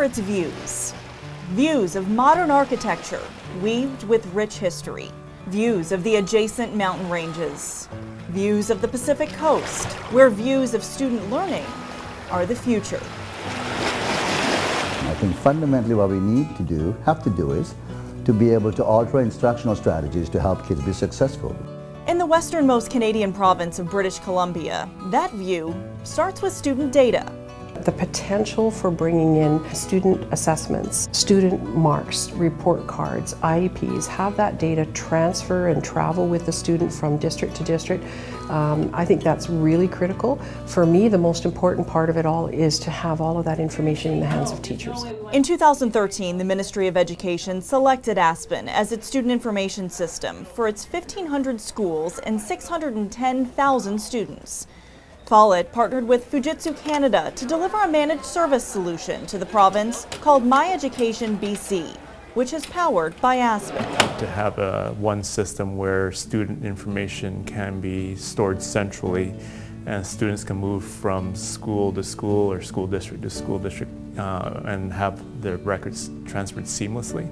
its views. Views of modern architecture weaved with rich history. Views of the adjacent mountain ranges. Views of the Pacific coast, where views of student learning are the future. I think fundamentally what we have to do is to be able to alter instructional strategies to help kids be successful. In the westernmost Canadian province of British Columbia, that view starts with student data. The potential for bringing in student assessments, student marks, report cards, IEPs, have that data transfer and travel with the student from district to district. I think that's really critical. For me, the most important part of it all is to have all of that information in the hands of teachers. In 2013, the Ministry of Education selected Aspen as its student information system for its 1,500 schools and 610,000 students. Follett partnered with Fujitsu Canada to deliver a managed service solution to the province called My Education BC, which is powered by Aspen. To have one system where student information can be stored centrally and students can move from school to school or school district to school district and have their records transferred seamlessly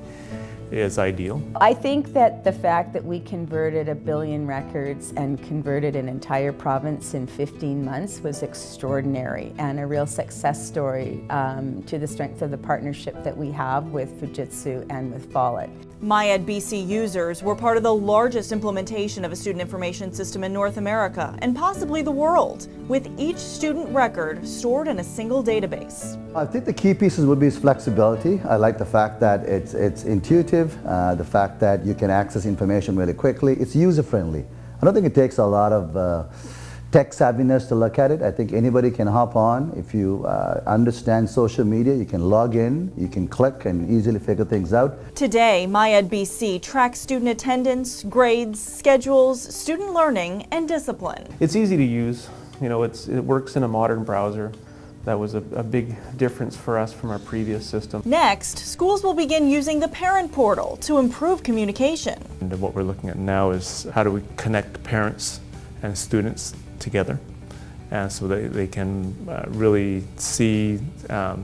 is ideal. I think that the fact that we converted 1 billion records and converted an entire province in 15 months was extraordinary and a real success story to the strength of the partnership that we have with Fujitsu and with Follett. MyEd BC users were part of the largest implementation of a student information system in North America and possibly the world, with each student record stored in a single database. I think the key pieces would be flexibility. I like the fact that it's intuitive, the fact that you can access information really quickly. It's user-friendly. I don't think it takes a lot of tech savviness to look at it. I think anybody can hop on. If you understand social media, you can log in, you can click and easily figure things out. Today, MyEd BC tracks student attendance, grades, schedules, student learning, and discipline. It's easy to use. You know, it works in a modern browser. That was a big difference for us from our previous system. Next, schools will begin using the parent portal to improve communication. And what we're looking at now is how do we connect parents and students together, and so they can really see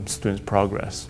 students' progress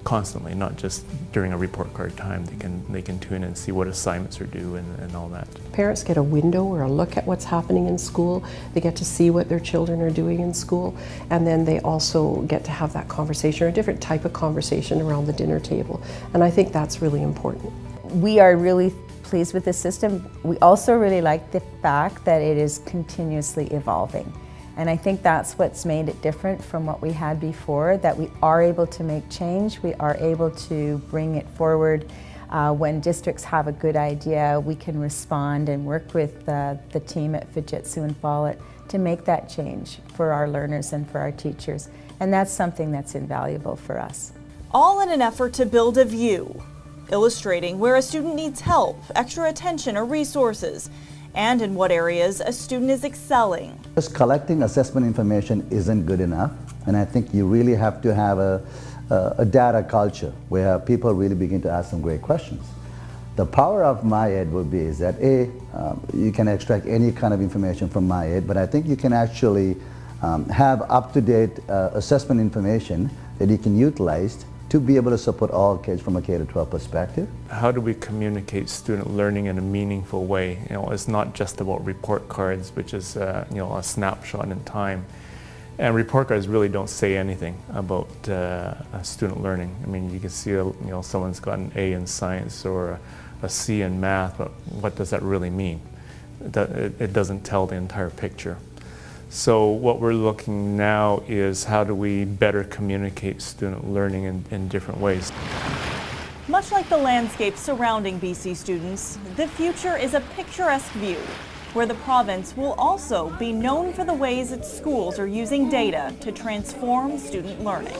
constantly, not just during a report card time. They can tune in and see what assignments are due and all that. Parents get a window or a look at what's happening in school. They get to see what their children are doing in school, and then they also get to have that conversation, or a different type of conversation around the dinner table. And I think that's really important. We are really pleased with the system. We also really like the fact that it is continuously evolving. And I think that's what's made it different from what we had before, that we are able to make change, we are able to bring it forward. When districts have a good idea, we can respond and work with the team at Fujitsu and Follett to make that change for our learners and for our teachers. And that's something that's invaluable for us. All in an effort to build a view, illustrating where a student needs help, extra attention, or resources, and in what areas a student is excelling. Just collecting assessment information isn't good enough, and I think you really have to have a data culture where people really begin to ask some great questions. The power of MyEd would be is that you can extract any kind of information from MyEd, but I think you can actually have up-to-date assessment information that you can utilize to be able to support all kids from a K-12 perspective. How do we communicate student learning in a meaningful way? You know, it's not just about report cards, which is a snapshot in time. And report cards really don't say anything about student learning. I mean, you can see someone's got an A in science or a C in math, but what does that really mean? It doesn't tell the entire picture. So what we're looking now is how do we better communicate student learning in different ways. Much like the landscape surrounding BC students, the future is a picturesque view where the province will also be known for the ways its schools are using data to transform student learning.